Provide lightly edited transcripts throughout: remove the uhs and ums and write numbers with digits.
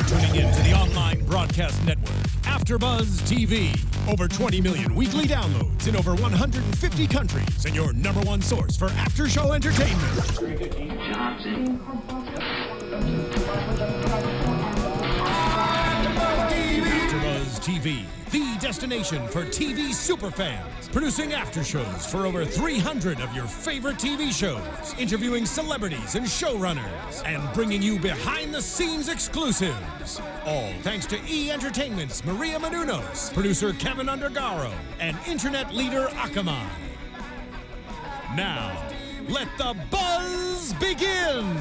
tuning in to the online broadcast network, AFTERBUZZ TV. Over 20 million weekly downloads in over 150 countries, and your number one source for after-show entertainment. AFTERBUZZ TV, the destination for TV superfans. Producing aftershows for over 300 of your favorite TV shows, interviewing celebrities and showrunners, and bringing you behind-the-scenes exclusives. All thanks to E! Entertainment's Maria Menounos, producer Kevin Undergaro, and internet leader Akamai. Now, let the buzz begin!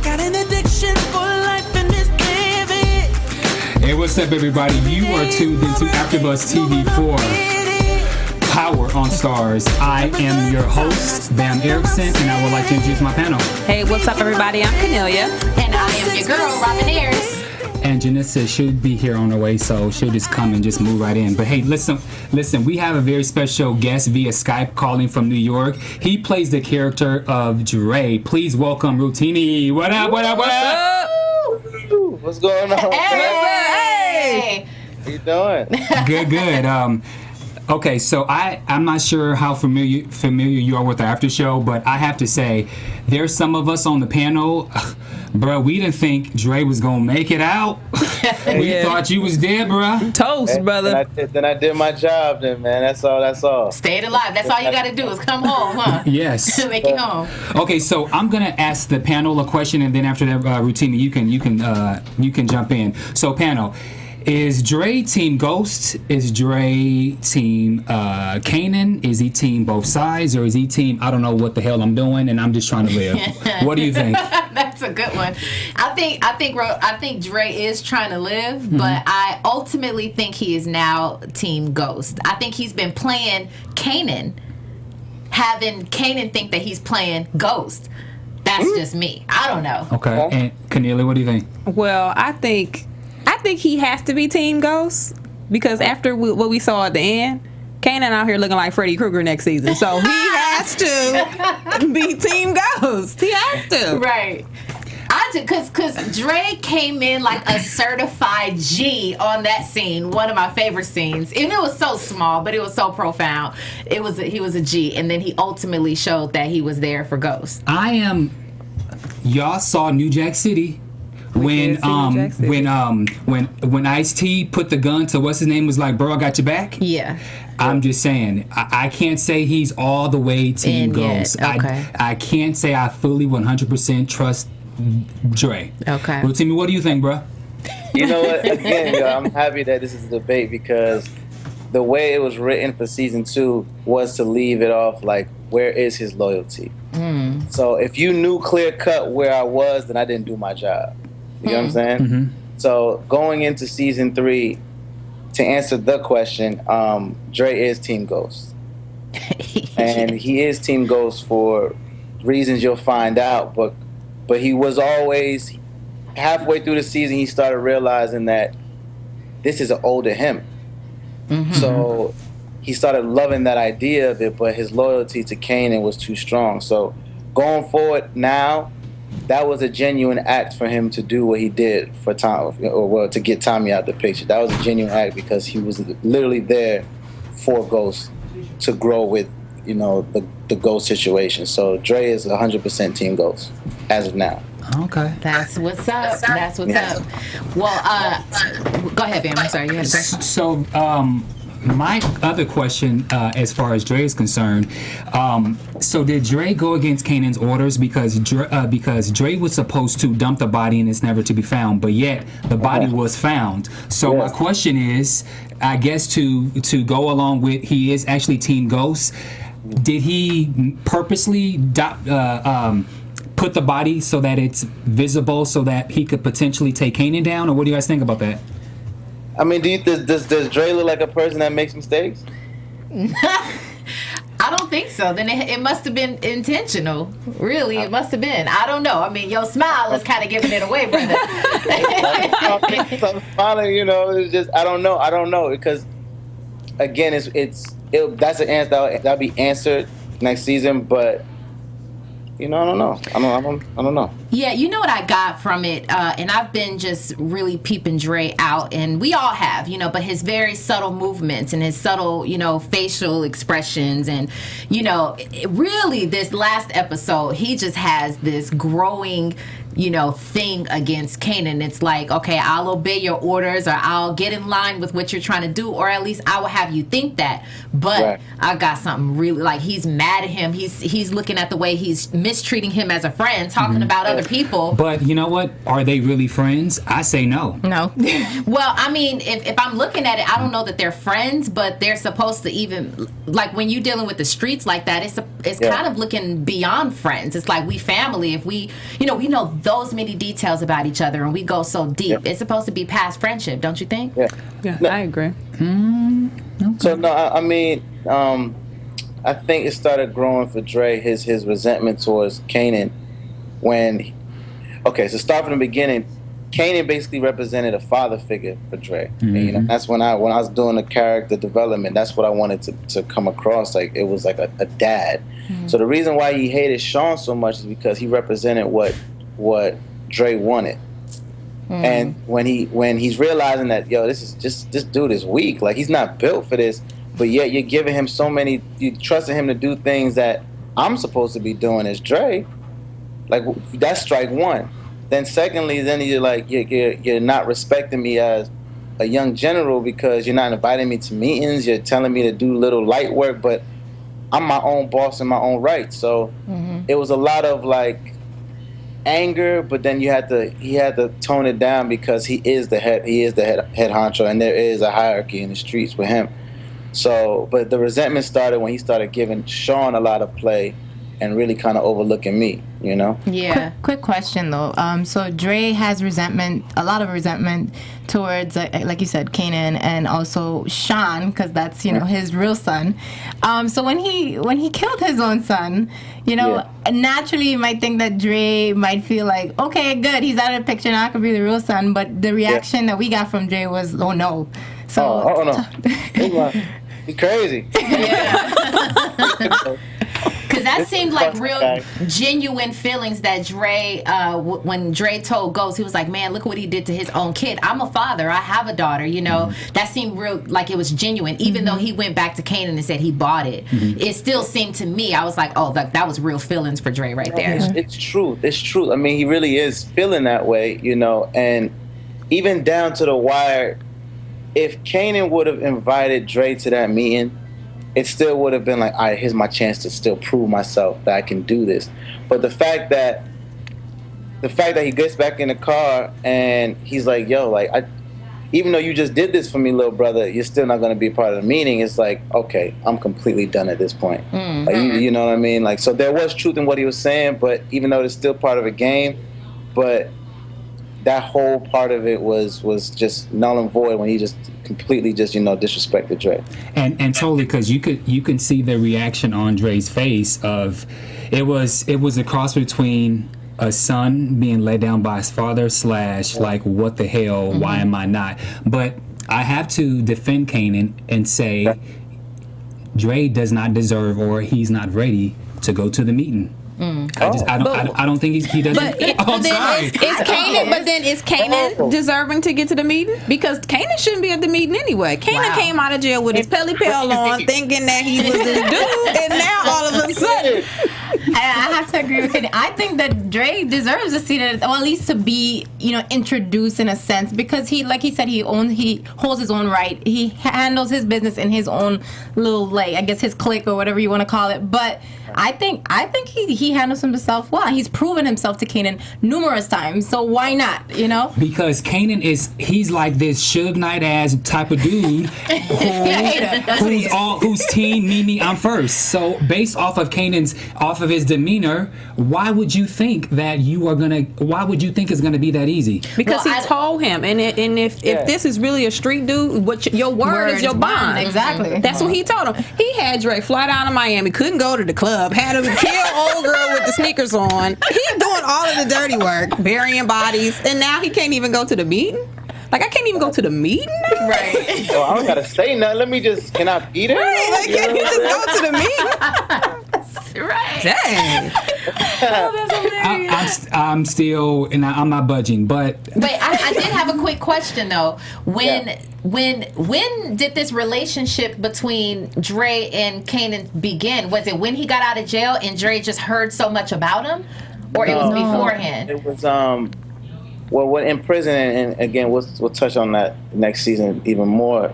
Got an addiction for life and this living. Hey, what's up, everybody? You are tuned into AFTERBUZZ TV Power on Starz. I am your host, Bamm Ericsen, and I would like to introduce my panel. Hey, what's up, everybody? I'm Kennelia. And I am your girl, Ayers. And Janeisha should be here on her way, so she'll just come and just move right in. But hey, listen, we have a very special guest via Skype calling from New York. He plays the character of Dre. Please welcome Rotimi. What up? What's going on? Hey! How you doing? Good. Okay, so I'm not sure how familiar you are with the after show, but I have to say, there's some of us on the panel, bro, we didn't think Dre was gonna make it out. We thought you was dead, bro. Toast, brother. Then I did my job then, man. That's all. Stayed alive. That's all you gotta do is come home, huh? Yes. Make it home. Okay, so I'm gonna ask the panel a question, and then after that, Rotimi, you can jump in. So, panel. Is Dre team Ghost? Is Dre team Kanan? Is he team both sides? Or is he team, I don't know what the hell I'm doing and I'm just trying to live? What do you think? That's a good one. I think Dre is trying to live, but I ultimately think he is now team Ghost. I think he's been playing Kanan, having Kanan think that he's playing Ghost. That's just me. I don't know. Okay. And Kennelia, what do you think? Well, I think he has to be Team Ghost because after what we saw at the end, Kanan out here looking like Freddy Krueger next season. So he has to be Team Ghost. He has to. Right. Because Dre came in like a certified G on that scene, one of my favorite scenes. And it was so small, but it was so profound. He was a G, and then he ultimately showed that he was there for Ghost. Y'all saw New Jack City. When Ice-T put the gun to what's his name was like, bro, I got your back. Yeah. I'm just saying, I can't say he's all the way Team Ghost. Okay. I can't say I fully 100% trust Dre. Okay. Well, Timmy, what do you think, bro? You know what? Again, I'm happy that this is a debate because the way it was written for season 2 was to leave it off like, where is his loyalty? So if you knew clear cut where I was, then I didn't do my job. You know what I'm saying? Mm-hmm. So going into season 3, to answer the question, Dre is Team Ghost. And he is Team Ghost for reasons you'll find out. But he was always, halfway through the season, he started realizing that this is an older him. Mm-hmm. So he started loving that idea of it, but his loyalty to Kanan was too strong. So going forward now, that was a genuine act for him to do what he did for Tom, to get Tommy out the picture. That was a genuine act because he was literally there for Ghost to grow with, the Ghost situation. So Dre is 100% Team Ghost as of now. Okay. That's what's up. That's what's up. Well, go ahead, Bamm. I'm sorry. You had a question. So, my other question, as far as Dre is concerned, so did Dre go against Kanan's orders because Dre was supposed to dump the body and it's never to be found, but yet the body was found. So my question is, I guess to go along with he is actually Team Ghost, did he purposely put the body so that it's visible so that he could potentially take Kanan down, or what do you guys think about that? I mean, does Dre look like a person that makes mistakes? I don't think so. Then it must have been intentional. Really, it must have been. I don't know. I mean, your smile is kind of giving it away, brother. I'm smiling, it's just, I don't know, because, again, that's an answer that'll be answered next season, but I don't know. I don't know. Yeah, you know what I got from it, and I've been just really peeping Dre out, and we all have, but his very subtle movements and his subtle, facial expressions, and, really this last episode, he just has this growing, thing against Kanan. It's like, okay, I'll obey your orders, or I'll get in line with what you're trying to do, or at least I will have you think that. But right. I got something really, like, he's mad at him. He's looking at the way he's mistreating him as a friend, talking about other people. But you know what? Are they really friends? I say no. No. Well, I mean, if I'm looking at it, I don't know that they're friends, but they're supposed to even, like, when you're dealing with the streets like that, it's kind of looking beyond friends. It's like we family. If we know those many details about each other and we go so deep, it's supposed to be past friendship, don't you think? Yeah, no, I agree. Okay. So no, I mean, I think it started growing for Dre, his resentment towards Kanan so start from the beginning. Kanan basically represented a father figure for Dre. Mm-hmm. And, that's when I was doing the character development, that's what I wanted to come across. Like, it was like a dad. Mm-hmm. So the reason why he hated Sean so much is because he represented what Dre wanted. Mm-hmm. And when he's realizing that, this dude is weak, like, he's not built for this, but yet you're giving him you trusting him to do things that I'm supposed to be doing as Dre, like, that's strike one. Then secondly, you're like, you're not respecting me as a young general because you're not inviting me to meetings, you're telling me to do little light work, but I'm my own boss in my own right. So it was a lot of, like, anger, but then he had to tone it down because he is the head honcho, and there is a hierarchy in the streets with him. So, but the resentment started when he started giving Sean a lot of play and really kind of overlooking me, Yeah. Quick question though. So Dre has a lot of resentment towards, like you said, Kanan, and also Sean, because that's his real son. So when he killed his own son, naturally you might think that Dre might feel like, okay, good, he's out of the picture now, I could be the reol son. But the reaction that we got from Dre was, oh no. So no, you crazy. Yeah. Because that seemed like real genuine feelings that Dre, when Dre told Ghost, he was like, man, look what he did to his own kid. I'm a father. I have a daughter, That seemed real, like it was genuine. Even though he went back to Kanan and said he bought it, it still seemed to me, I was like, oh, that was real feelings for Dre right there. It's true. It's true. I mean, he really is feeling that way, and even down to the wire, if Kanan would have invited Dre to that meeting, it still would have been like, all right, here's my chance to still prove myself that I can do this. But the fact that he gets back in the car and he's like, yo, like, even though you just did this for me, little brother, you're still not going to be a part of the meeting. It's like, okay, I'm completely done at this point. Mm-hmm. Like, you know what I mean? Like, so there was truth in what he was saying, but even though it's still part of a game, but that whole part of it was just null and void when he just completely just disrespected Dre. And totally, because you can see the reaction on Dre's face of it was a cross between a son being let down by his father / like, what the hell, why am I not? But I have to defend Kanan and say Dre does not deserve, or he's not ready to go to the meeting. I don't think he doesn't. But is Kanan deserving to get to the meeting? Because Kanan shouldn't be at the meeting anyway. Kanan came out of jail with his pelly pal on, thinking that he was this dude, and now all of a sudden. I have to agree with it. I think that Dre deserves a seat, or at least to be, introduced in a sense, because he, like he said, he holds his own right. He handles his business in his own little, like, I guess his clique or whatever you want to call it. But I think he handles himself well. He's proven himself to Kanan numerous times, so why not? Because Kanan he's like this Suge Knight ass type of dude who's team me, I'm first. So based off of his demeanor, why would you think it's gonna be that easy? Because he told him, and if this is really a street dude, your word is your bond. Exactly. That's what he told him. He had Dre fly down to Miami, couldn't go to the club, had him kill old girl with the sneakers on. He's doing all of the dirty work, burying bodies, and now he can't even go to the meeting. Like, I can't even go to the meeting. Right. So I don't gotta say nothing. Can I beat her? Right. Like, can you just go to the meeting? Right. Dang. I'm still, and I'm not budging, but Wait, I did have a quick question though. When did this relationship between Dre and Kanan begin? Was it when he got out of jail and Dre just heard so much about him, or it was beforehand? It was well, when in prison, and again, we'll touch on that next season even more.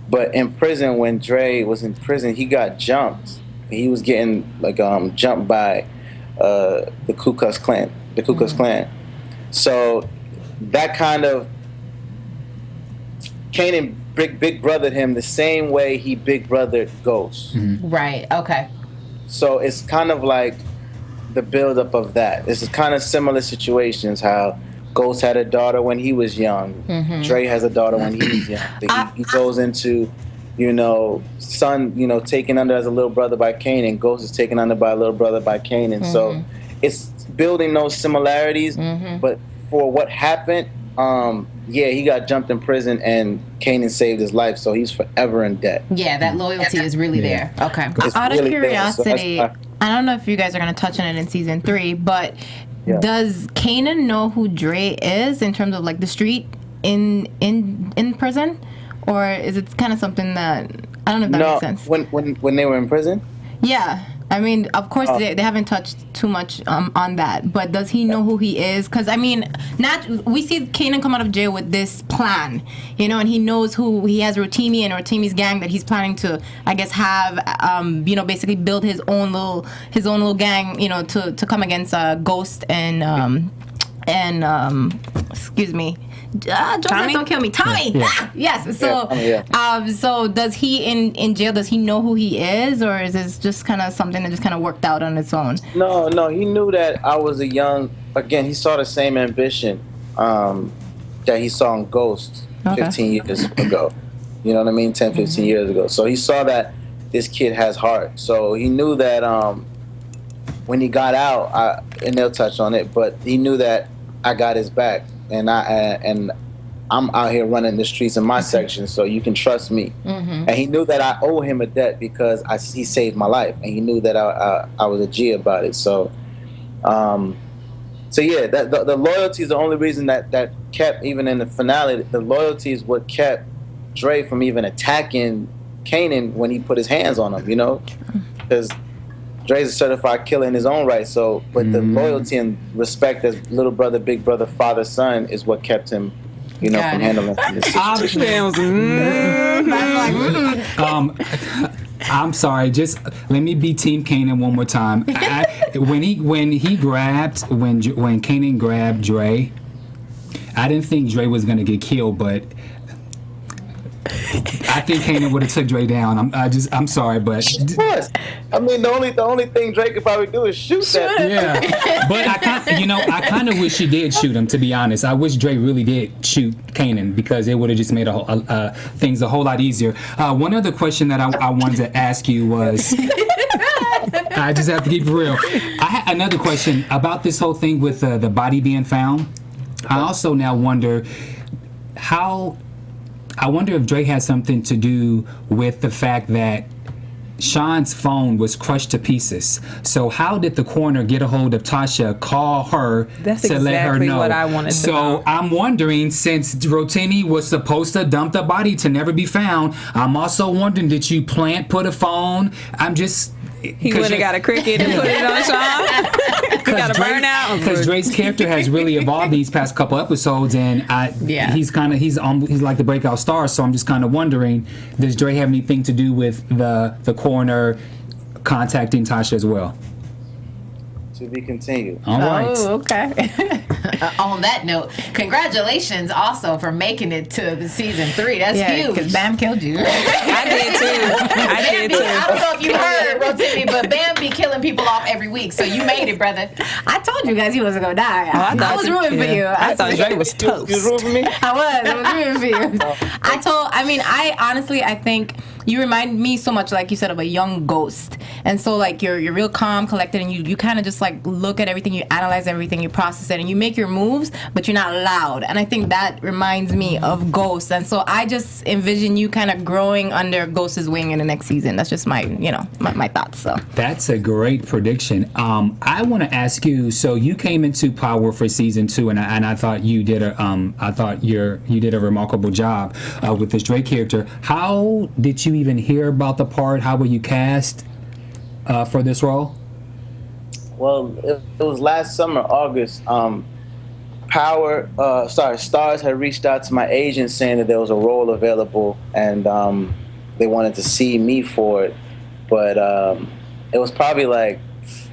But in prison, when Dre was in prison, he got jumped. He was getting like jumped by the Ku Klux Klan. The Ku Klux Klan. So that kind of Kanan big brothered him the same way he big brothered Ghost. Right. Okay. So it's kind of like the buildup of that. It's kind of similar situations. How Ghost had a daughter when he was young. Dre has a daughter when he was young. He goes into, son, taken under as a little brother by Kanan. Ghost is taken under by a little brother by Kanan. So it's building those similarities. But for what happened, he got jumped in prison and Kanan saved his life. So he's forever in debt. Yeah, that loyalty is really there. Okay. Out of really curiosity, there, so I don't know if you guys are going to touch on it in season 3, but does Kanan know who Dre is in terms of like the street in prison, or is it kind of something that I don't know if that makes sense? When they were in prison. Yeah, I mean, of course they haven't touched too much on that, but does he know who he is? Because I mean, we see Kanan come out of jail with this plan, and he knows who he has. Rotimi and Rotimi's gang that he's planning to, I guess, have basically build his own little gang, to come against Ghost and excuse me. Joseph, Tommy? don't kill me. Tommy! Yeah. Ah, yes. So, so does he in jail, does he know who he is, or is this just kind of something that just kind of worked out on its own? No, he knew that I was he saw the same ambition that he saw in Ghost 15 years ago. You know what I mean? 10, 15 years ago. So he saw that this kid has heart. So he knew that when he got out, and they'll touch on it, but he knew that I got his back. And I'm out here running the streets in my section, so you can trust me. And he knew that I owe him a debt because he saved my life, and he knew that I was a G about it. So, the loyalty is the only reason that kept, even in the finale, the loyalty is what kept Dre from even attacking Kanan when he put his hands on him. Because Dre's a certified killer in his own right, but the loyalty and respect as little brother, big brother, father, son is what kept him, from handling this situation. I'm sorry. Just let me be Team Kanan one more time. When Kanan grabbed Dre, I didn't think Dre was gonna get killed, but I think Kanan would have took Dre down. I'm sorry, but I mean, the only thing Dre could probably do is shoot that. Yeah, but I kind of wish he did shoot him. To be honest, I wish Dre really did shoot Kanan because it would have just made things a whole lot easier. One other question that I wanted to ask you was, I just have to keep it real. I had another question about this whole thing with the body being found. I also now wonder I wonder if Dre had something to do with the fact that Sean's phone was crushed to pieces. So how did the coroner get a hold of Tasha, call her to let her know? What I wanted to know. So I'm wondering, since Rotimi was supposed to dump the body to never be found, I'm also wondering, did you put a phone? He went and got a cricket and put it on Sean. He got a burnout. Because Dre's character has really evolved these past couple episodes, and he's like the breakout star. So I'm just kind of wondering, does Dre have anything to do with the coroner contacting Tasha as well? To be continued. All right. Oh, okay. On that note, congratulations also for making it to season 3. That's huge. Because Bamm killed you. I did too. I don't know if you heard, Rotimi, but Bamm be killing people off every week, so you made it, brother. I told you guys he wasn't going to die. I was rooting for you. I thought Dre was toast. You was rooting for me? I was rooting for you. I think you remind me so much, like you said, of a young Ghost. And so like you're real calm, collected, and you kind of just like look at everything, you analyze everything, you process it, and you make your moves, but you're not loud. And I think that reminds me of Ghost. And so I just envision you kind of growing under Ghost's wing in the next season. That's just my, you know, my thoughts. So that's a great prediction. I want to ask you. So you came into Power for season 2, and I thought you did you did a remarkable job with this Drake character. How did you even hear about the part? How were you cast for this role? Well, it was last summer, August. Starz had reached out to my agent saying that there was a role available, and they wanted to see me for it. But it was probably like,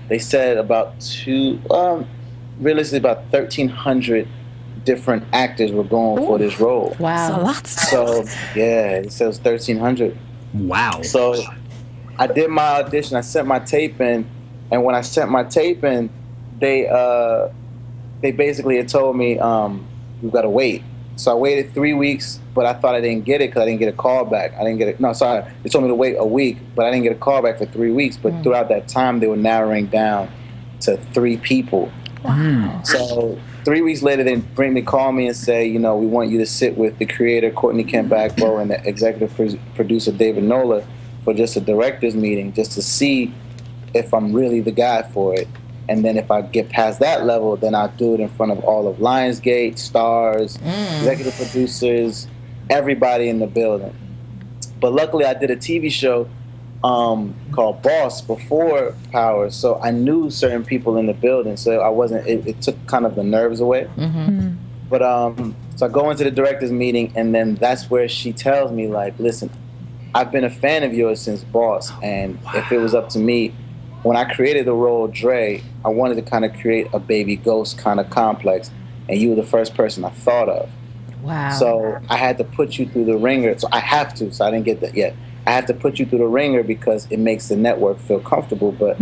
they said about realistically about 1,300 different actors were going for this role. Wow. So yeah, it says 1,300. Wow. So I did my audition. I sent my tape in, and when I sent my tape in, they basically had told me we've got to wait. So I waited 3 weeks, but I thought I didn't get it because I didn't get a call back. They told me to wait a week, but I didn't get a call back for 3 weeks. But throughout that time, they were narrowing down to 3 people. Wow. So 3 weeks later, they call me and say, you know, we want you to sit with the creator, Courtney Kemp Bagbo, and the executive producer, David Nola, for just a director's meeting, just to see if I'm really the guy for it. And then if I get past that level, then I'll do it in front of all of Lionsgate, Starz, executive producers, everybody in the building. But luckily, I did a TV show called Boss before Power, so I knew certain people in the building, so I wasn't. It took kind of the nerves away. Mm-hmm. But so I go into the director's meeting, and then that's where she tells me, like, listen, I've been a fan of yours since Boss, and if it was up to me, when I created the role Dre, I wanted to kind of create a baby Ghost kind of complex, and you were the first person I thought of. Wow. So I had to put you through the ringer. So I have to. So I didn't get that yet. I have to put you through the ringer because it makes the network feel comfortable, but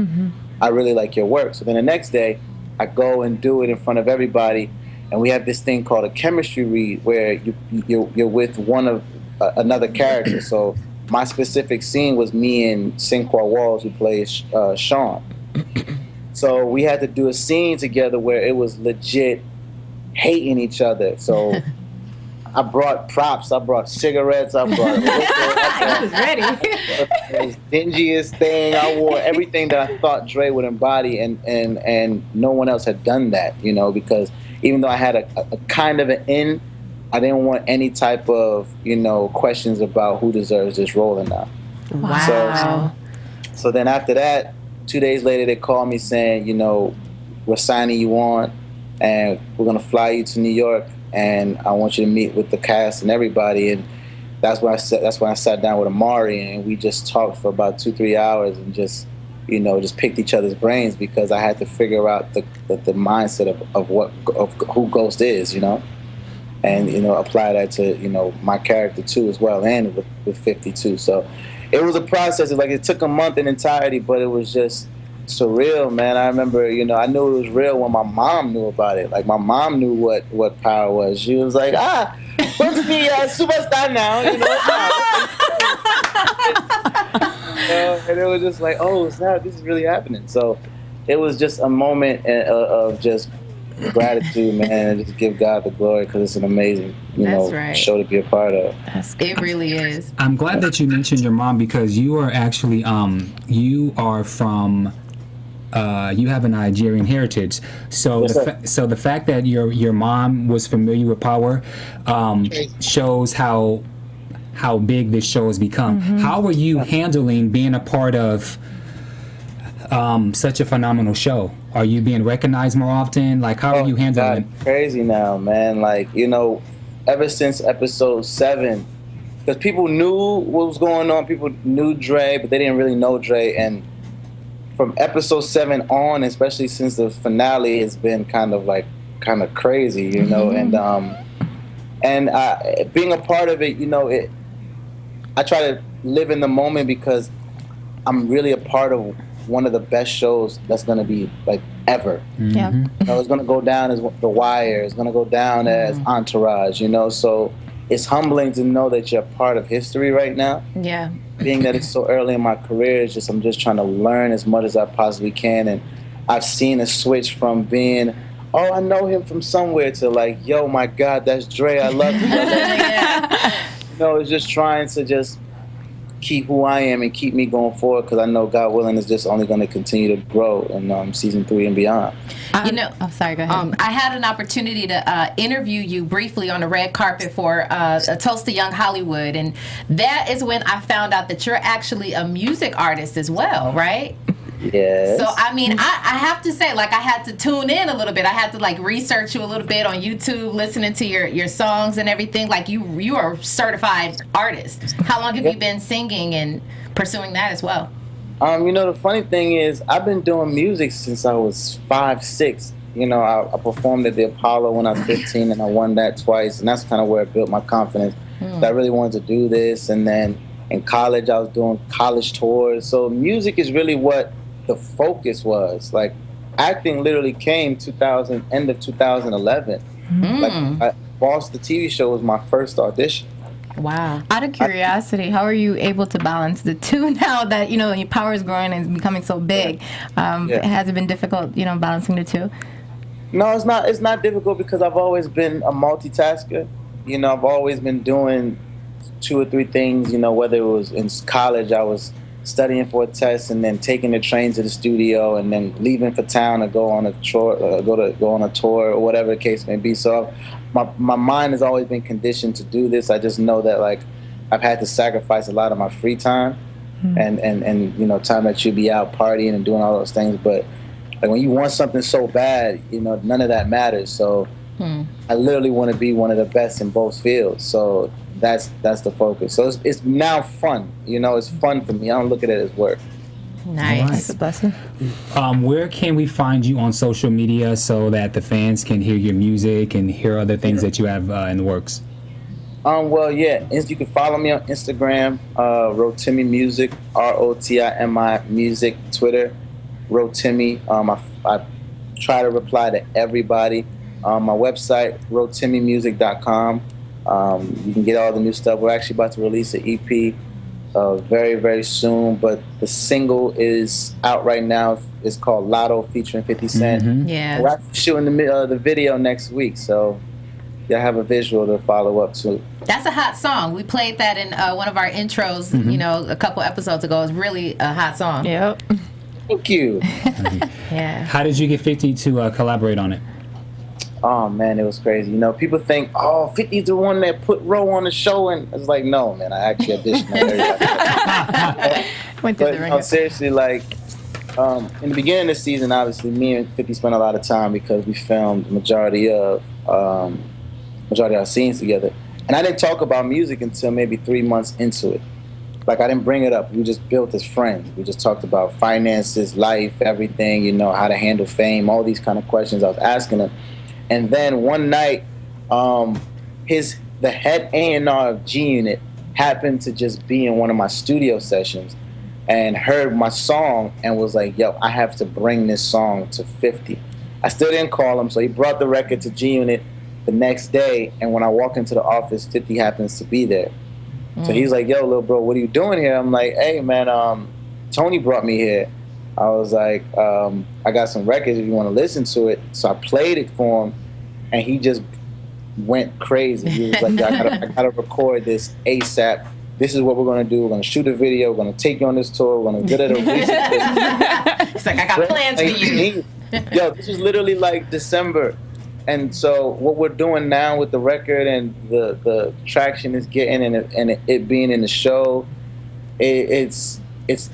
I really like your work. So then the next day, I go and do it in front of everybody, and we have this thing called a chemistry read where you're with one of another character. So my specific scene was me and Sinqua Walls, who plays Sean. So we had to do a scene together where it was legit hating each other. So I brought props. I brought cigarettes. I brought I was ready. the dingiest thing. I wore everything that I thought Dre would embody, and no one else had done that, you know, because even though I had a kind of an in, I didn't want any type of, you know, questions about who deserves this role or not. Wow. So then after that, 2 days later, they called me saying, you know, we're signing you on, and we're gonna fly you to New York, and I want you to meet with the cast and everybody. And that's when I sat down with Amari, and we just talked for about 2-3 hours and just, you know, just picked each other's brains, because I had to figure out the mindset of who Ghost is, you know, and, you know, apply that to, you know, my character too as well, and with 52. So it was a process. It took a month in entirety, but it was just surreal, man. I remember, you know, I knew it was real when my mom knew about it. Like, my mom knew what Power was. She was like, what's the superstar now, you know? And it was just like, oh, snap, this is really happening. So it was just a moment of just gratitude, man, and just give God the glory, because it's an amazing, show to be a part of. It really is. I'm glad that you mentioned your mom, because you are actually you are from you have a Nigerian heritage. So so the fact that your mom was familiar with Power shows how big this show has become. How are you handling being a part of such a phenomenal show? Are you being recognized more often? Like, how are you handling it? Crazy now, man. Like, you know, ever since episode 7, because people knew what was going on. People knew Dre, but they didn't really know Dre. And from episode 7 on, especially since the finale, it's been kind of crazy, you know. And being a part of it, you know, I try to live in the moment, because I'm really a part of one of the best shows that's going to be, like, ever. Yeah. You know, it's going to go down as The Wire. It's going to go down as Entourage, you know. So it's humbling to know that you're part of history right now. Yeah. Being that it's so early in my career, I'm just trying to learn as much as I possibly can. And I've seen a switch from being, oh, I know him from somewhere, to like, yo, my God, that's Dre. I love you. It's just trying to just keep who I am and keep me going forward, because I know, God willing, is just only going to continue to grow in season 3 and beyond. Sorry, go ahead. I had an opportunity to interview you briefly on the red carpet for a Toast to Young Hollywood, and that is when I found out that you're actually a music artist as well, right? Yes. So, I mean, I have to say, like, I had to tune in a little bit. I had to, like, research you a little bit on YouTube, listening to your songs and everything. Like, you are a certified artist. How long have you been singing and pursuing that as well? The funny thing is, I've been doing music since I was 5, 6. I performed at the Apollo when I was 15, and I won that twice, and that's kind of where it built my confidence. That I really wanted to do this. And then in college, I was doing college tours. So music is really what the focus was. Like, acting literally came end of 2011. Like, Boss the TV show was my first audition. Wow. Out of curiosity, how are you able to balance the two now that your power is growing and it's becoming so big? Has it been difficult, balancing the two? No, it's not. It's not difficult, because I've always been a multitasker. I've always been doing 2 or 3 things. Whether it was in college, I was studying for a test and then taking the train to the studio and then leaving for town to go on a tour, or whatever the case may be. So my mind has always been conditioned to do this. I just know that, like, I've had to sacrifice a lot of my free time and time that you'd be out partying and doing all those things. But like, when you want something so bad, none of that matters. So I literally want to be one of the best in both fields. So that's the focus. So it's now fun. It's fun for me. I don't look at it as work. Nice. That's a blessing. Where can we find you on social media so that the fans can hear your music and hear other things that you have in the works? You can follow me on Instagram, Rotimi Music, Rotimi Music, Twitter, Rotimi. I try to reply to everybody. My website, rotimimusic.com. You can get all the new stuff. We're actually about to release an EP very, very soon, but the single is out right now. It's called Lotto, featuring 50 Cent. Yeah. We're actually shooting the video next week, so you'll have a visual to follow up to. That's a hot song. We played that in one of our intros, a couple episodes ago. It's really a hot song. Yep. Thank you. Yeah. How did you get 50 to collaborate on it? Oh, man, it was crazy. People think, 50's the one that put Ro on the show, and it's like, no, man, I actually auditioned. But seriously, like, in the beginning of the season, obviously, me and 50 spent a lot of time because we filmed the majority of our scenes together. And I didn't talk about music until maybe 3 months into it. Like, I didn't bring it up. We just built as friends. We just talked about finances, life, everything, how to handle fame, all these kind of questions I was asking him. And then one night, the head A&R of G-Unit happened to just be in one of my studio sessions and heard my song and was like, yo, I have to bring this song to 50. I still didn't call him, so he brought the record to G-Unit the next day, and when I walk into the office, 50 happens to be there. So he's like, yo, little bro, what are you doing here? I'm like, hey, man, Tony brought me here. I was like, I got some records if you want to listen to it. So I played it for him, and he just went crazy. He was like, I gotta record this ASAP. This is what we're going to do. We're going to shoot a video. We're going to take you on this tour. We're going to get it a reason. It's like, I got plans for you. Yo, this was literally like December. And so what we're doing now with the record and the traction it's getting and it being in the show, it's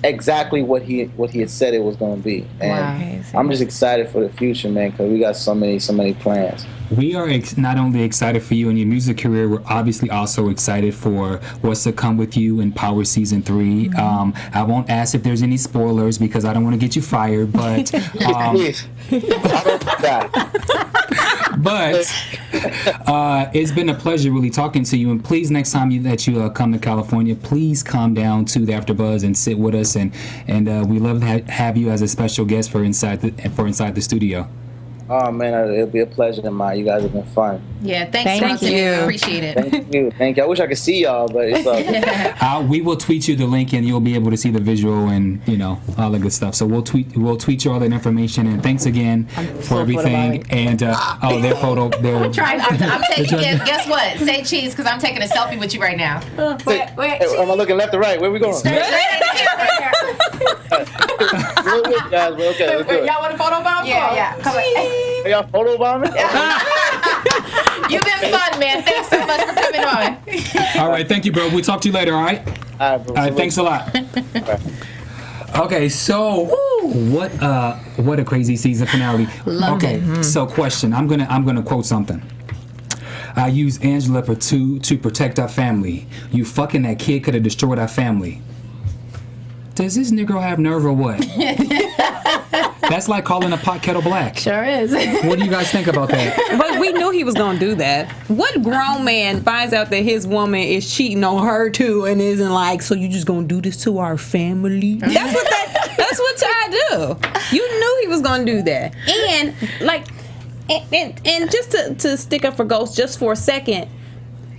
exactly what he had said it was going to be. And I'm just excited for the future, man, because we got so many plans. We are not only excited for you and your music career, we're obviously also excited for what's to come with you in Power Season 3. I won't ask if there's any spoilers because I don't want to get you fired, but it's been a pleasure really talking to you, and please next time that you come to California, please come down to the AfterBuzz and sit with us, and we love to have you as a special guest for inside the studio. Oh man, it'll be a pleasure of mine. You guys have been fun. Yeah, thanks, Thank Rotimi. you. Appreciate it. Thank you. I wish I could see y'all, but it's all good. We will tweet you the link, and you'll be able to see the visual and all the good stuff. So we'll tweet you all that information. And thanks again for everything. And their photo. I'm taking. Guess what? Say cheese because I'm taking a selfie with you right now. Wait. Hey, am I looking left or right? Where we going? Straight in here. Real quick, guys. Well, okay, let's do it. Y'all want a photo bomb? Yeah. Come on. Are y'all photo bombing? You've been fun, man. Thanks so much for coming on. All right, thank you, bro. We'll talk to you later. All right. All right, Thanks a lot. Okay, so what a crazy season finale. So question. I'm gonna quote something. I use Angela to protect our family. You fucking that kid could have destroyed our family. Does this Negro have nerve or what? That's like calling a pot kettle black. Sure is. What do you guys think about that? But we knew he was gonna do that. What grown man finds out that his woman is cheating on her too and isn't like, so you just gonna do this to our family? That's what y'all do. You knew he was gonna do that. And just to stick up for Ghost just for a second,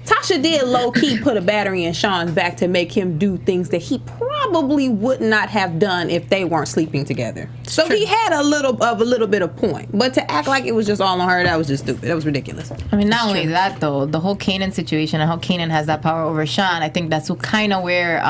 Tasha did low-key put a battery in Sean's back to make him do things that he probably would not have done if they weren't sleeping together. So he had a little bit of point. But to act like it was just all on her, that was just stupid. That was ridiculous. I mean, not only that, though, the whole Kanan situation and how Kanan has that power over Sean, I think that's kind of where,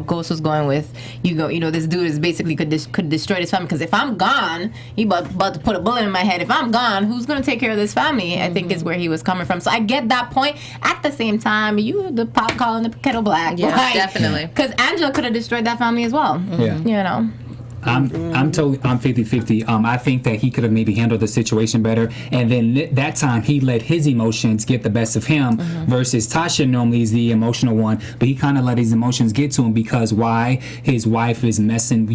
Ghost was going with, this dude is basically could destroy this family. Because if I'm gone, he about to put a bullet in my head. If I'm gone, who's going to take care of this family? I think is where he was coming from. So I get that point. At the same time, the pot calling the kettle black. Yeah, definitely. Because Angela could have destroyed that family as well. Yeah. I'm 50-50. I think that he could have maybe handled the situation better, and then that time he let his emotions get the best of him. Versus Tasha normally is the emotional one, but he kind of let his emotions get to him because his wife is messing,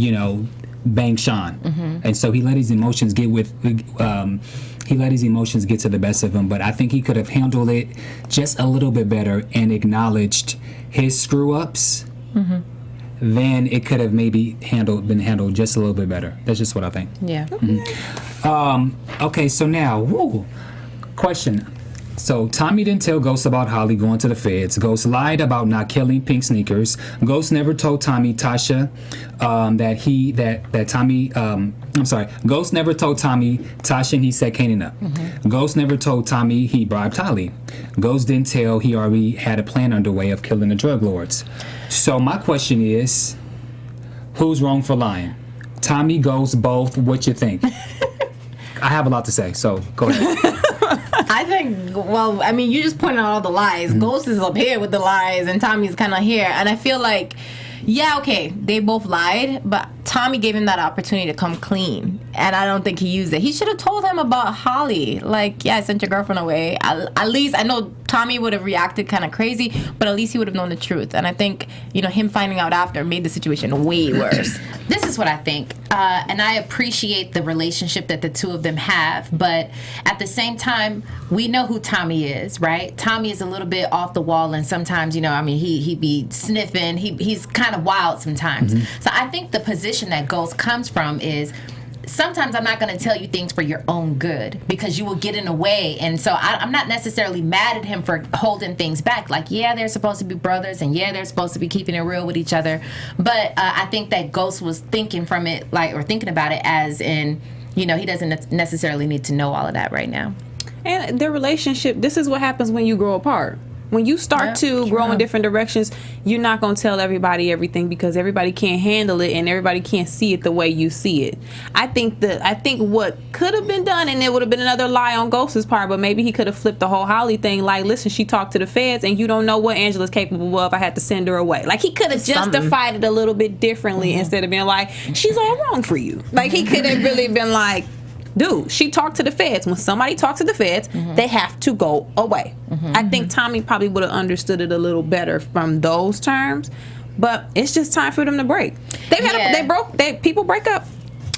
bang Sean, and so he let his emotions get to the best of him. But I think he could have handled it just a little bit better and acknowledged his screw ups. Then it could have maybe been handled just a little bit better. That's just what I think. Yeah. Okay, so now, question. So Tommy didn't tell Ghost about Holly going to the feds. Ghost lied about not killing Pink Sneakers. Ghost never told Tasha that Tommy. Ghost never told Tommy Tasha and he set Kanan up. Ghost never told Tommy he bribed Holly. Ghost didn't tell he already had a plan underway of killing the drug lords. So my question is, who's wrong for lying? Tommy, Ghost, both. What you think? I have a lot to say, so go ahead. I think, you just pointed out all the lies. Ghost is up here with the lies, and Tommy's kind of here. And I feel like, they both lied, but Tommy gave him that opportunity to come clean. And I don't think he used it. He should have told him about Holly. Like, I sent your girlfriend away. At least, I know Tommy would have reacted kind of crazy, but at least he would have known the truth. And I think, him finding out after made the situation way worse. This is what I think. And I appreciate the relationship that the two of them have. But at the same time, we know who Tommy is, right? Tommy is a little bit off the wall. And sometimes, he be sniffing. He's kind of wild sometimes. So I think the position that Ghost comes from is, sometimes I'm not going to tell you things for your own good because you will get in the way. And so I'm not necessarily mad at him for holding things back. Like, they're supposed to be brothers and they're supposed to be keeping it real with each other. But I think that Ghost was thinking from it, or thinking about it as in, he doesn't necessarily need to know all of that right now. And their relationship, this is what happens when you grow apart. When you start to grow in different directions, you're not going to tell everybody everything because everybody can't handle it and everybody can't see it the way you see it. I think what could have been done, and it would have been another lie on Ghost's part, but maybe he could have flipped the whole Holly thing. Like, listen, she talked to the feds and you don't know what Angela's capable of. I had to send her away. Like, he could have justified it a little bit differently instead of being like, she's all wrong for you. Like, he could have really been like, dude, she talked to the feds. When somebody talks to the feds, they have to go away. I think Tommy probably would have understood it a little better from those terms, but it's just time for them to break. People break up.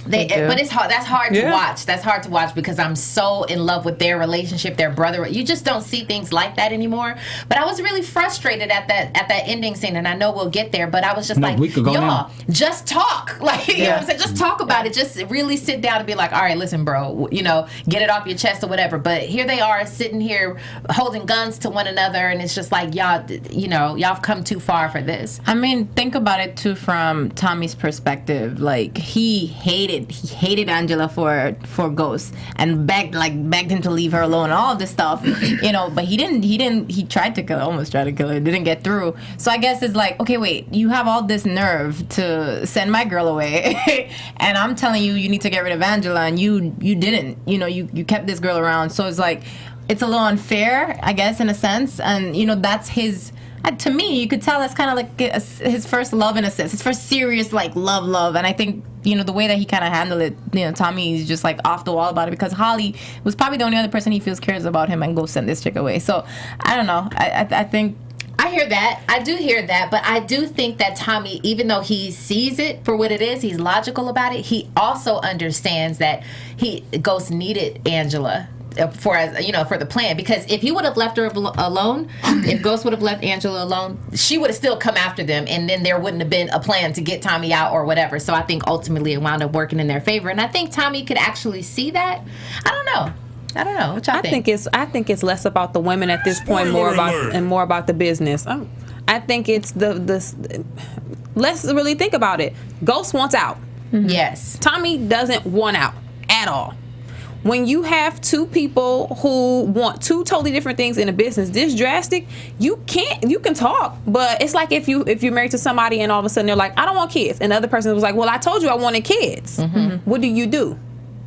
But it's hard. That's hard to watch. That's hard to watch because I'm so in love with their relationship, their brother. You just don't see things like that anymore. But I was really frustrated at that ending scene, and I know we'll get there. But I was just y'all, just talk. Like, you know what I'm saying? Just talk about it. Just really sit down and be like, all right, listen, bro, get it off your chest or whatever. But here they are sitting here holding guns to one another, and it's just like, y'all have come too far for this. I mean, think about it too from Tommy's perspective. Like, he hated Angela for Ghost and begged him to leave her alone and all of this stuff, but he tried to kill her, almost tried to kill her, didn't get through. So I guess it's like, okay, wait, you have all this nerve to send my girl away and I'm telling you need to get rid of Angela, and you didn't, you kept this girl around. So it's like, it's a little unfair, I guess, in a sense. And that's his, to me, you could tell that's kind of like his first love in a sense, his first serious love. And I think the way that he kind of handled it, Tommy is just like off the wall about it, because Holly was probably the only other person he feels cares about him and go send this chick away. So I don't know. I think I hear that. I do hear that, but I do think that Tommy, even though he sees it for what it is, he's logical about it. He also understands that Ghost needed Angela for the plan, because if he would have left her alone, if Ghost would have left Angela alone, she would have still come after them, and then there wouldn't have been a plan to get Tommy out or whatever. So I think ultimately it wound up working in their favor, and I think Tommy could actually see that. I don't know. What y'all think? I think it's less about the women at this point, more about the business. I think it's the let's really think about it. Ghost wants out. Mm-hmm. Yes. Tommy doesn't want out at all. When you have two people who want two totally different things in a business this drastic, you can talk, but it's like if you're married to somebody and all of a sudden they're like, I don't want kids, and the other person was like, well, I told you I wanted kids. Mm-hmm. What do?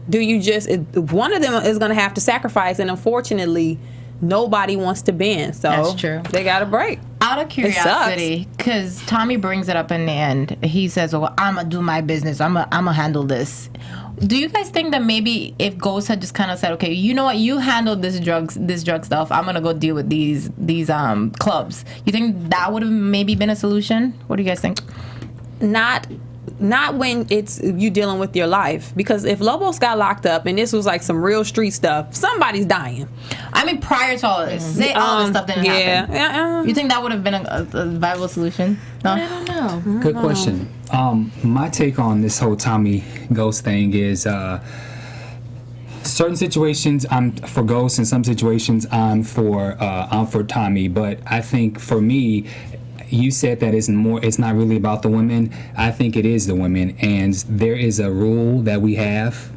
Do you just, one of them is going to have to sacrifice, and unfortunately nobody wants to bend, so that's true. They got to break. Out of curiosity, because Tommy brings it up in the end, he says, well, I'm gonna do my business, I'm gonna handle this. Do you guys think that maybe if Ghost had just kind of said, okay, you know what, you handle this drug stuff, I'm gonna go deal with these clubs, you think that would have maybe been a solution? What do you guys think? Not when it's you dealing with your life, because if Lobos got locked up and this was like some real street stuff, somebody's dying. I mean, prior to all of this, say all this stuff didn't happen. You think that would have been a viable solution? No? I don't know. Good question. My take on this whole Tommy Ghost thing is certain situations I'm for Ghost, and some situations I'm for Tommy. But I think for me, you said that it's not really about the women. I think it is the women, and there is a rule that we have: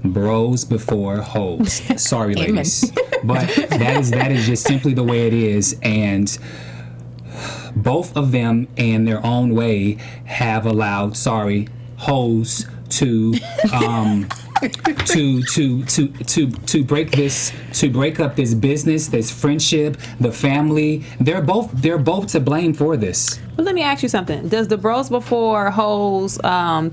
bros before hoes. Sorry, ladies, but that is just simply the way it is. And both of them, in their own way, have allowed hoes to break up this business, this friendship, the family. They're both to blame for this. Well, let me ask you something. Does the bros before hoes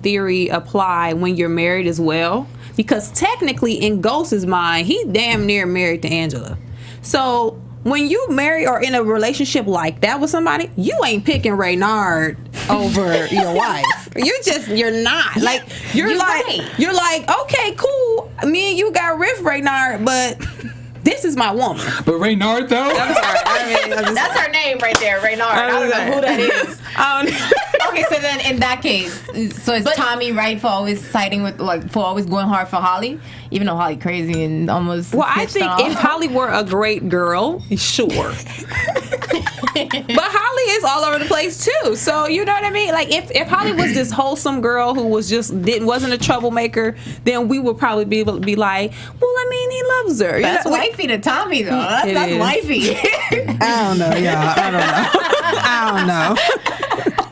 theory apply when you're married as well? Because technically, in Ghost's mind, he damn near married to Angela. So when you marry or in a relationship like that with somebody, you ain't picking Reynard over your wife. You're not. Like, you're like, okay, cool. Me and you got riff, Reynard, but this is my woman. But Reynard, though? I'm sorry. That's her name right there, Reynard. I don't know who that is. Okay, so then in that case, so is Tommy right for always siding with, for always going hard for Holly? Even though Holly crazy and almost Well, I think if Holly were a great girl, sure. But Holly is all over the place too. So you know what I mean? Like if Holly was this wholesome girl who was wasn't a troublemaker, then we would probably be able to be like, well, I mean, he loves her. That's wifey to Tommy though. That's wifey. I don't know, y'all.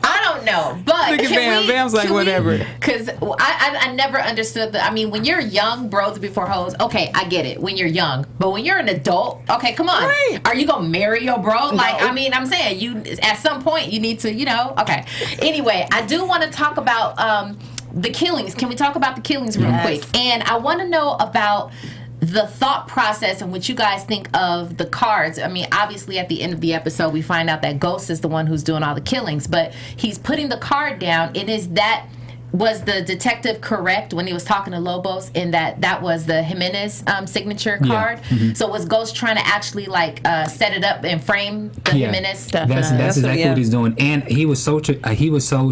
I don't know, but look at Bam. Bam's like, whatever. Because I never understood that. I mean, when you're young, bros before hoes, okay, I get it when you're young. But when you're an adult, okay, come on. Right. Are you going to marry your bro? Like, I mean, I'm saying, you at some point, you need to, okay. Anyway, I do want to talk about the killings. Can we talk about the killings real quick? And I want to know about the thought process and what you guys think of the cards. I mean, obviously at the end of the episode we find out that Ghost is the one who's doing all the killings, but he's putting the card down. And is that was the detective correct when he was talking to Lobos in that was the Jimenez signature card? So was Ghost trying to actually like set it up and frame the Jimenez? That's exactly what he's doing, and he was so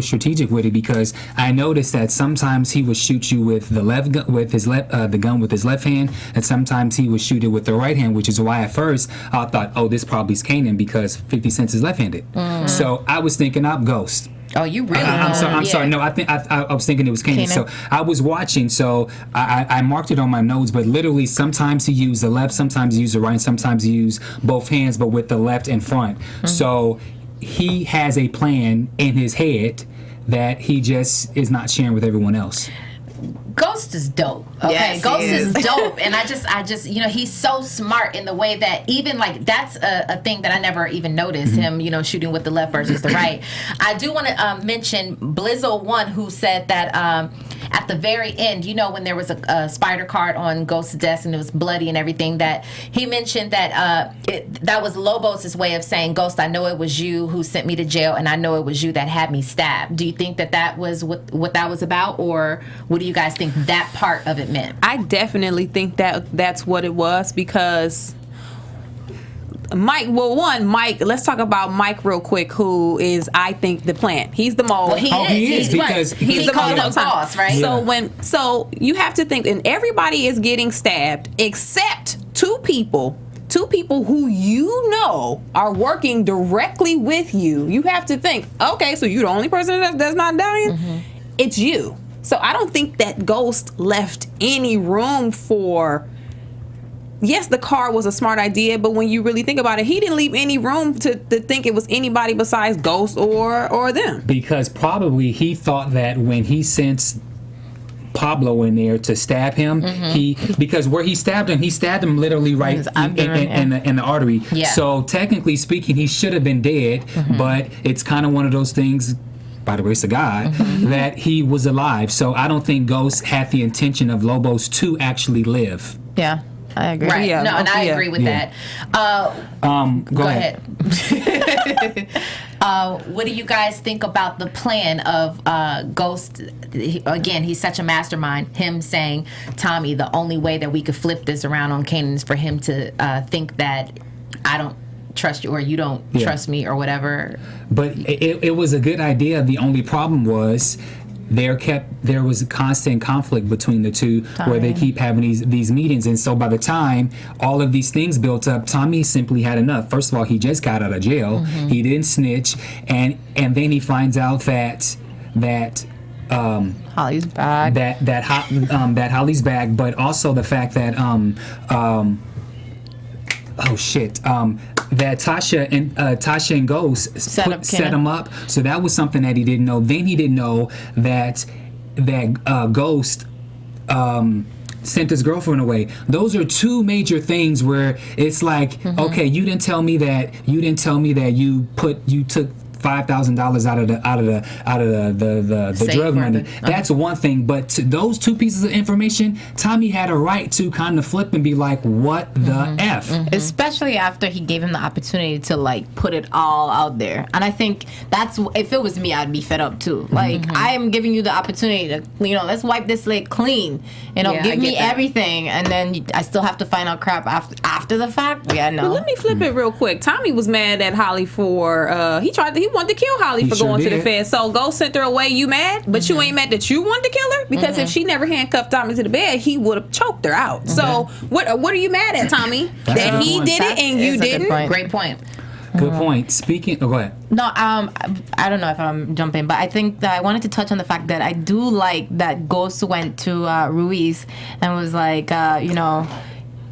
strategic with it, because I noticed that sometimes he would shoot you with the left gun, with his the gun with his left hand, and sometimes he would shoot it with the right hand, which is why at first I thought, oh, this probably is Kanan because 50 Cent is left-handed. So I was thinking up Ghost. Oh, you really? I'm sorry. No, I think I was thinking it was Kanan. So I was watching. So I marked it on my notes. But literally, sometimes he used the left, sometimes he used the right, and sometimes he used both hands, but with the left in front. So he has a plan in his head that he just is not sharing with everyone else. Ghost is dope. Okay, Yes, Ghost he is is. dope, and I just, you know, he's so smart in the way that even like that's a thing that I never even noticed him, you know, shooting with the left versus the right. I do want to mention Blizzo One, who said that at the very end, you know, when there was a spider card on Ghost's desk and it was bloody and everything, that he mentioned that that was Lobos' way of saying, Ghost, I know it was you who sent me to jail, and I know it was you that had me stabbed. Do you think that was what that was about, or what do you guys think that part of it meant? I definitely think that's what it was, because Mike, let's talk about Mike real quick, who is, I think, the plant. He's the mole. Well, he is because he's the mole boss, right? So you have to think, and everybody is getting stabbed except two people who you know are working directly with you. You have to think, okay, so you're the only person that's not dying? It's you. So I don't think that Ghost left any room for, yes, the car was a smart idea, but when you really think about it, he didn't leave any room to think it was anybody besides Ghost or them. Because probably he thought that when he sent Pablo in there to stab him, because where he stabbed him literally right in the artery. Yeah. So technically speaking, he should have been dead, but it's kind of one of those things, by the grace of God, that he was alive. So I don't think Ghost had the intention of Lobos to actually live. Yeah, I agree. Right. Yeah. No, and I Yeah. agree with that. Go ahead. What do you guys think about the plan of Ghost? Again, he's such a mastermind. Him saying, Tommy, the only way that we could flip this around on Kanan is for him to think that I don't trust you, or you don't trust me, or whatever. But it was a good idea. The only problem was there was a constant conflict between the two, where they keep having these meetings, and so by the time all of these things built up, Tommy simply had enough. First of all, he just got out of jail. He didn't snitch, and then he finds out that Holly's back. that Holly's back, but also the fact that that Tasha and Ghost set him up. So that was something that he didn't know. Then he didn't know that Ghost sent his girlfriend away. Those are two major things where it's like, okay, you didn't tell me that you took $5,000 out of the drug money. That's one thing, but to those two pieces of information, Tommy had a right to kind of flip and be like, "What the f?" Especially after he gave him the opportunity to like put it all out there. And I think that's, if it was me, I'd be fed up too. Like, I am giving you the opportunity to, let's wipe this slate clean. Give me everything, and then I still have to find out crap after the fact. Yeah, no. But let me flip it real quick. Tommy was mad at Holly for he wanted to kill Holly for going to the feds. So Ghost sent her away. You mad? But you ain't mad that you wanted to kill her? Because if she never handcuffed Tommy to the bed, he would have choked her out. So what are you mad at, Tommy? That he did it and you didn't? Great point. Good point. Speaking, go ahead. No, I don't know if I'm jumping, but I think that I wanted to touch on the fact that I do like that Ghost went to Ruiz and was like,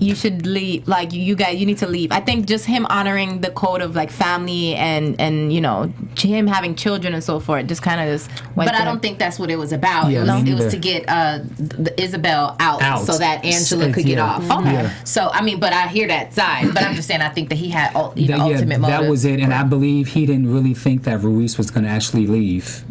you should leave. Like, you guys, you need to leave. I think just him honoring the code of like family and him having children and so forth just kind of just went. But I don't think that's what it was about. Yeah, it was to get Isabel out so that Angela could get off. Okay. Yeah. So but I hear that side. But I'm just saying, I think that he had ultimate motive. That was it, and I believe he didn't really think that Ruiz was going to actually leave,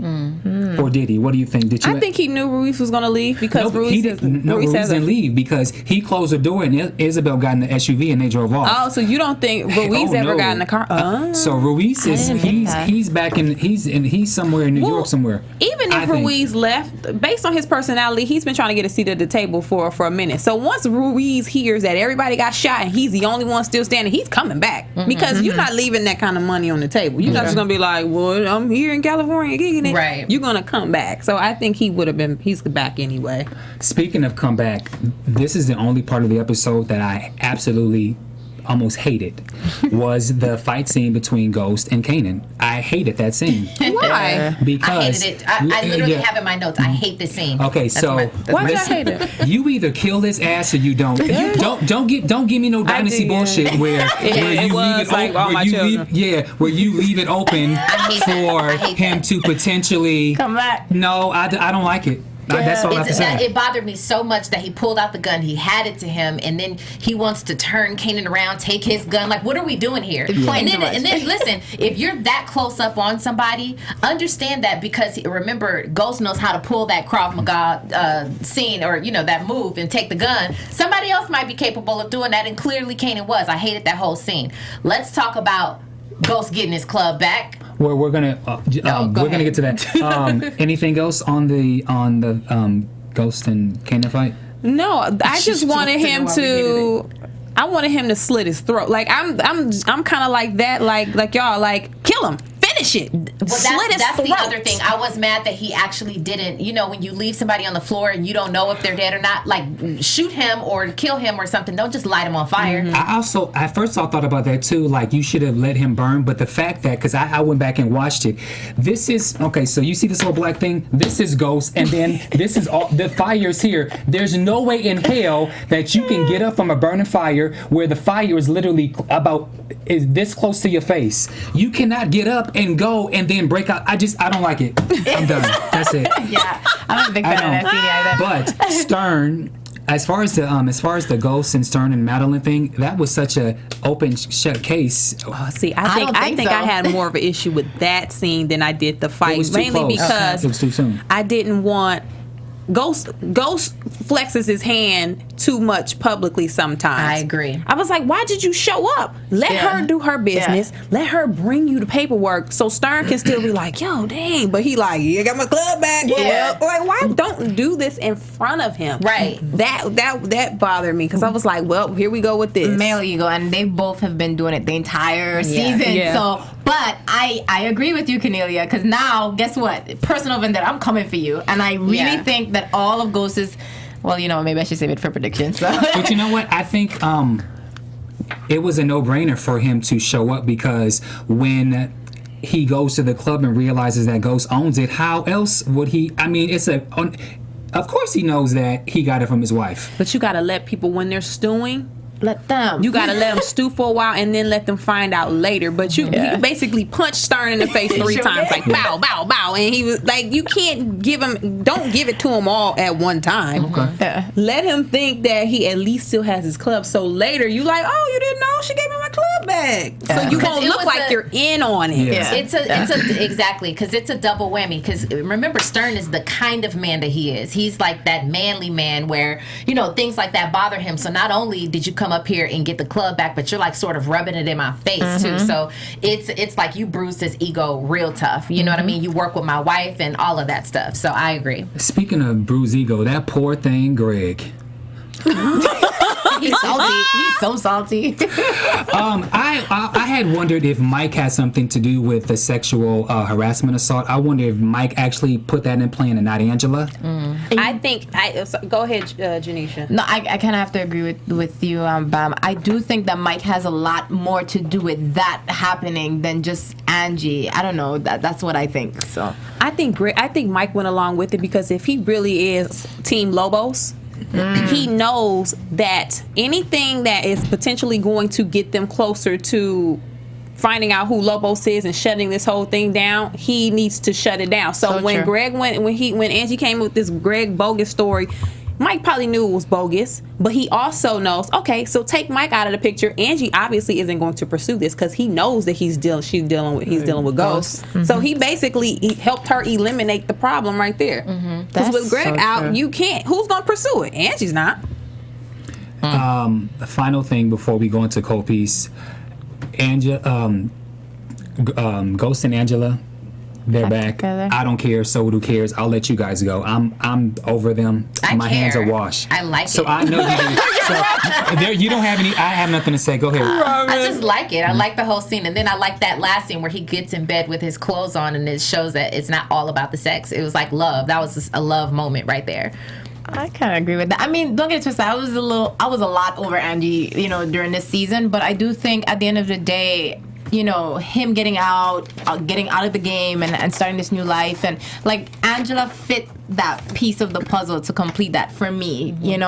or did he? What do you think? Did you? I think he knew Ruiz was going to leave because Ruiz didn't leave because he closed the door and Isabel got in the SUV and they drove off. Oh, so you don't think Ruiz ever got in the car? So Ruiz is he's back in he's somewhere in New York somewhere. Even if Ruiz left, based on his personality, he's been trying to get a seat at the table for a minute. So once Ruiz hears that everybody got shot and he's the only one still standing, he's coming back because you're not leaving that kind of money on the table. You're not just gonna be like, well, I'm here in California gigging it. Right. You're gonna come back. So I think he's back anyway. Speaking of comeback, this is the only part of the episode that I absolutely almost hated was the fight scene between Ghost and Kanan. I hated that scene. Why? Because I hated it. I literally have in my notes, I hate this scene. Okay, so why did I hate it? you either kill this ass or you don't. Don't give me no dynasty bullshit where you leave it open for him to potentially come back. No, I don't like it. That's all I have to say. It bothered me so much that he pulled out the gun, he had it to him, and then he wants to turn Kanan around, take his gun. Like, what are we doing here? And then listen, if you're that close up on somebody, understand that, because remember, Ghost knows how to pull that Krav Maga scene or that move and take the gun. Somebody else might be capable of doing that, and clearly Kanan was. I hated that whole scene. Let's talk about Ghost getting his club back. We're gonna get to that. Anything else on the Ghost and Kanan fight? No, I just wanted him to. I wanted him to slit his throat. Like I'm kind of like that. Like y'all, like kill him. Finish it. Well, that's the other thing. I was mad that he actually didn't. When you leave somebody on the floor and you don't know if they're dead or not, like shoot him or kill him or something. Don't just light him on fire. I first thought about that too. Like you should have let him burn. But the fact that, because I went back and watched it, this is okay. So you see this little black thing. This is Ghost, and then this is all the fires here. There's no way in hell that you can get up from a burning fire where the fire is literally is this close to your face. You cannot get up and go and then break out. I don't like it. I'm done. That's it. Yeah, I'm a big fan of that scene either. But Stern, as far as the Ghost and Stern and Madeline thing, that was such a open shut case. Oh, see, I think I had more of an issue with that scene than I did the fight, mainly because it was too soon. I didn't want. Ghost flexes his hand too much publicly sometimes. I agree. I was like, why did you show up? Let her do her business. Let her bring you the paperwork so Stern can still be like, yo, dang. But he like, I got my club back. Yeah. Like, why don't do this in front of him? Right. That bothered me because I was like, well, here we go with this. Male ego, and they both have been doing it the entire season. Yeah. So, but I agree with you, Kennelia, because now, guess what? Personal vendetta, I'm coming for you. And I really think that all of Ghost's, well, maybe I should save it for predictions. So. But you know what? I think it was a no-brainer for him to show up, because when he goes to the club and realizes that Ghost owns it, how else would he? I mean, of course he knows that he got it from his wife. But you got to let people, when they're stewing, let them. You gotta let them stew for a while and then let them find out later. But you basically punch Stern in the face 3 times, like bow, bow, bow, and he was like, you can't don't give it to him all at one time. Okay. Yeah. Let him think that he at least still has his club. So later you like, oh, you didn't know she gave me my club back. So you won't look like you're in on it. Yeah. Exactly, because it's a double whammy. Because remember, Stern is the kind of man that he is. He's like that manly man where things like that bother him. So not only did you come up here and get the club back, but you're like sort of rubbing it in my face too. So it's like you bruised his ego real tough. You know what I mean? You work with my wife and all of that stuff. So I agree. Speaking of bruised ego, that poor thing, Greg. He's salty. He's so salty. I had wondered if Mike had something to do with the sexual harassment assault. I wonder if Mike actually put that in play and not Angela. I think go ahead, Janeisha. No, I kind of have to agree with you, Bamm. I do think that Mike has a lot more to do with that happening than just Angie. I don't know. That's what I think. So I think Mike went along with it because if he really is Team Lobos, he knows that anything that is potentially going to get them closer to finding out who Lobos is and shutting this whole thing down, he needs to shut it down. So when true. when Angie came with this Greg bogus story, Mike probably knew it was bogus, but he also knows, okay, so take Mike out of the picture. Angie obviously isn't going to pursue this because he knows that he's dealing with ghosts. So he basically helped her eliminate the problem right there. Because with Greg out, you can't. Who's going to pursue it? Angie's not. The final thing before we go into cold piece, Ghost and Angela, they're back. together. I don't care. So who cares? I'll let you guys go. I'm over them. My hands are washed. I like So it. I know you do. So there, you don't have any. I have nothing to say. Go ahead. I just like it. I like the whole scene. And then I like that last scene where he gets in bed with his clothes on and it shows that it's not all about the sex. It was like love. That was just a love moment right there. I kind of agree with that. I mean, don't get it twisted. I was a lot over Angie, during this season. But I do think at the end of the day, him getting out of the game and starting this new life, and like Angela fit that piece of the puzzle to complete that for me, and then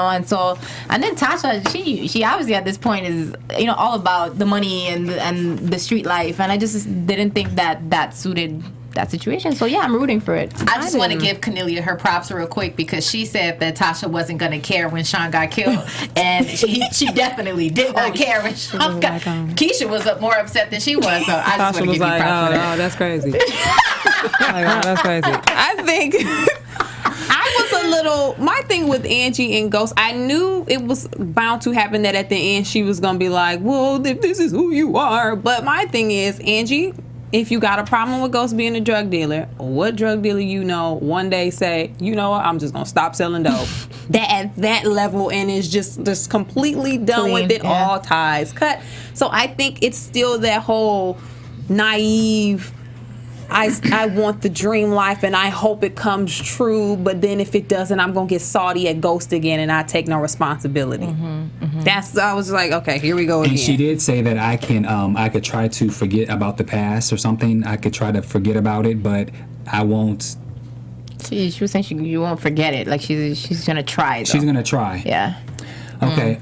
Tasha, she obviously at this point is all about the money and the street life, and I just didn't think that suited that situation. So yeah, I'm rooting for it. I just want to give Kennelia her props real quick because she said that Tasha wasn't going to care when Sean got killed, and she definitely did not care when Sean got. Keisha was more upset than she was, so I just want to give you props for that. Oh, that's crazy. That's crazy. I think I was a little. My thing with Angie and Ghost, I knew it was bound to happen that at the end she was gonna be like, "Well, if this is who you are." But my thing is, Angie, if you got a problem with Ghost being a drug dealer, what drug dealer one day say, you know what, I'm just gonna stop selling dope. That at that level and is just completely done with it, all ties cut. So I think it's still that whole naive, I want the dream life and I hope it comes true, but then if it doesn't, I'm gonna get salty at Ghost again and I take no responsibility. I was like, okay, here we go again. And she did say that I could try to forget about the past or something. I could try to forget about it, but I won't. She was saying you won't forget it. Like she's gonna try. Though. She's gonna try. Yeah. Okay.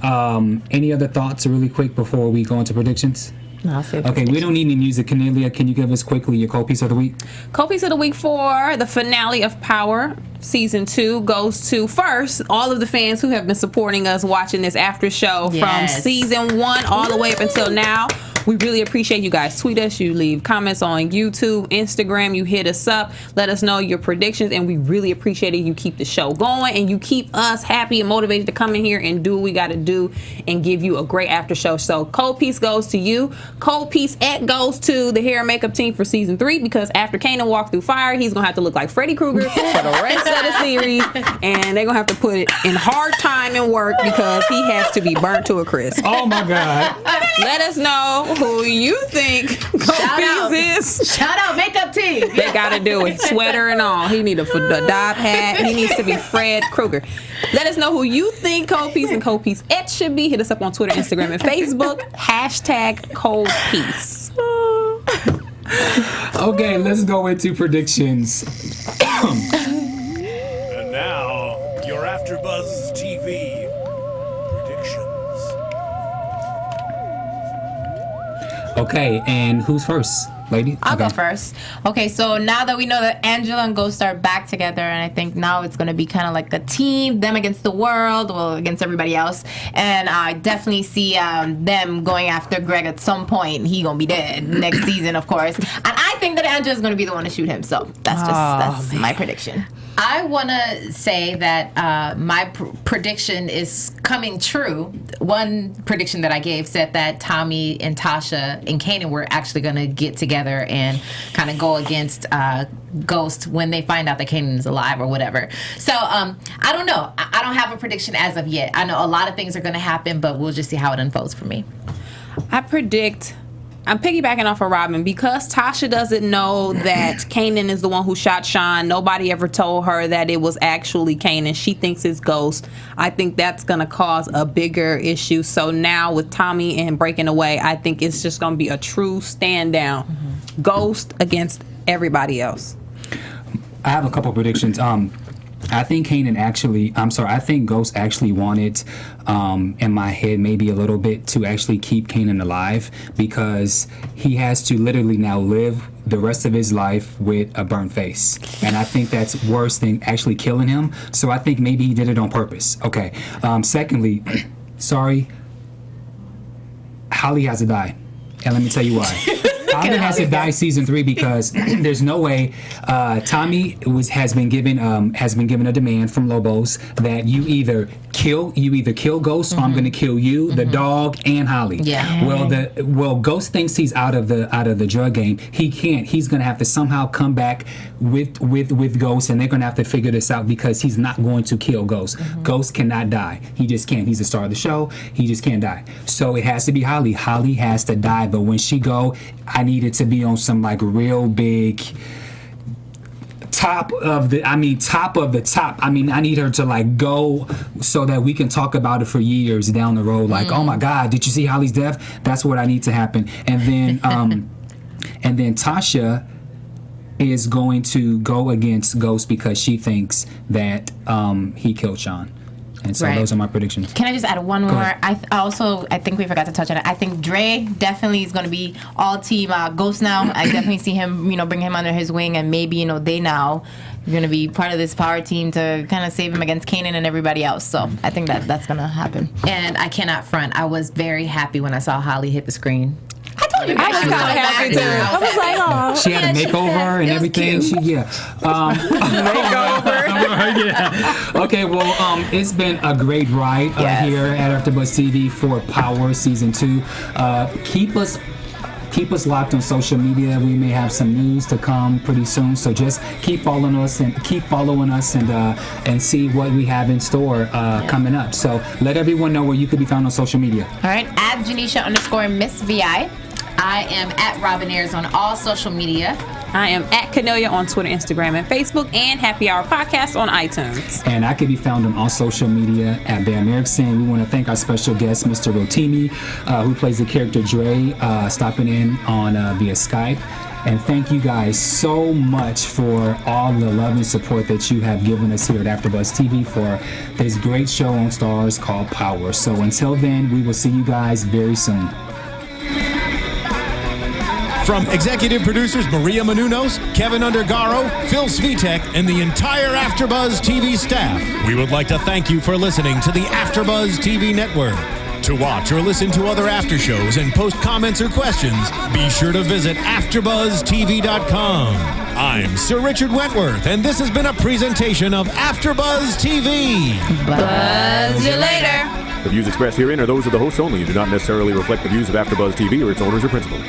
Any other thoughts, really quick, before we go into predictions? No, I'll say Okay, we don't need any music. Kennelia, can you give us quickly your cold piece of the week? Cold piece of the week for the finale of Power Season 2 goes to, first, all of the fans who have been supporting us watching this after show from Season 1 all the way up until now. We really appreciate you guys. Tweet us, you leave comments on YouTube, Instagram, you hit us up, let us know your predictions, and we really appreciate it. You keep the show going and you keep us happy and motivated to come in here and do what we got to do and give you a great after show. So cold piece goes to you. Cold piece goes to the hair and makeup team for Season 3, because after Kanan walked through fire, he's going to have to look like Freddy Krueger for the rest of the series, and they're going to have to put it in hard time and work because he has to be burnt to a crisp. Oh my God. Let us know who you think Cold Piece is. Shout out makeup team. They gotta do it, sweater and all. He need a dive hat. He needs to be Fred Krueger. Let us know who you think Cold Piece and Cold Piece X should be. Hit us up on Twitter, Instagram, and Facebook. #Cold Piece. Okay, let's go into predictions. And now, your AfterBuzz TV predictions. Okay, and who's first, lady? I'll Okay. go first. Okay, so now that we know that Angela and Ghost are back together, and I think now it's going to be kind of like a team, them against the world, well, against everybody else. And I definitely see them going after Greg at some point. He going to be dead next season, of course. And I think that Angela's going to be the one to shoot him. So that's my prediction. I want to say that my prediction is coming true. One prediction that I gave said that Tommy and Tasha and Kanan were actually going to get together and kind of go against Ghost when they find out that Kanan is alive or whatever. So I don't know. I don't have a prediction as of yet. I know a lot of things are going to happen, but we'll just see how it unfolds for me. I'm piggybacking off of Robin because Tasha doesn't know that Kanan is the one who shot Sean. Nobody ever told her that it was actually Kanan. She thinks it's Ghost. I think that's going to cause a bigger issue. So now with Tommy and breaking away, I think it's just going to be a true stand down. Mm-hmm. Ghost against everybody else. I have a couple predictions. I think I think Ghost actually wanted, in my head, maybe a little bit, to actually keep Kanan alive, because he has to literally now live the rest of his life with a burnt face. And I think that's worse than actually killing him. So I think maybe he did it on purpose. Okay. Secondly, sorry, Holly has to die. And let me tell you why. Tommy has to die Season 3 because there's no way. Tommy has been given a demand from Lobos that you either either kill Ghost or I'm going to kill you, the dog, and Holly. Yeah. Well, Ghost thinks he's out of the drug game. He can't. He's going to have to somehow come back with Ghost, and they're going to have to figure this out because he's not going to kill Ghost. Ghost cannot die. He just can't. He's the star of the show. He just can't die. So it has to be Holly. Holly has to die. But when she go, I need it to be on some like real big top of the top. I mean, I need her to like go so that we can talk about it for years down the road. Like, oh my God, did you see Holly's death? That's what I need to happen. And then and then Tasha is going to go against Ghost because she thinks that he killed Sean. And so those are my predictions. Can I just add one more? I think we forgot to touch on it. I think Dre definitely is going to be all team Ghost now. I definitely see him, bring him under his wing, and maybe, they now are going to be part of this power team to kind of save him against Kanan and everybody else. So I think that's going to happen. And I cannot front. I was very happy when I saw Holly hit the screen. I told you guys. I was kind of happy too. I was like, oh. She had a makeover and everything. Makeover. Yeah. Okay, well, it's been a great ride here at AfterBuzz TV for Power Season 2. Keep us locked on social media. We may have some news to come pretty soon. So just keep following us and see what we have in store coming up. So let everyone know where you could be found on social media. All right, at Janeisha_Miss VI. I am at Robin Ayers on all social media. I am at Kennelia on Twitter, Instagram, and Facebook, and Happy Hour Podcast on iTunes. And I can be found on all social media at Bamm Ericsen. We want to thank our special guest, Mr. Rotimi, who plays the character Dre, stopping in on via Skype. And thank you guys so much for all the love and support that you have given us here at AfterBuzz TV for this great show on Starz called Power. So until then, we will see you guys very soon. From executive producers Maria Menounos, Kevin Undergaro, Phil Svitek, and the entire AfterBuzz TV staff, we would like to thank you for listening to the AfterBuzz TV network. To watch or listen to other after shows and post comments or questions, be sure to visit AfterBuzzTV.com. I'm Sir Richard Wentworth, and this has been a presentation of AfterBuzz TV. Buzz you later. The views expressed herein are those of the hosts only and do not necessarily reflect the views of AfterBuzz TV or its owners or principals.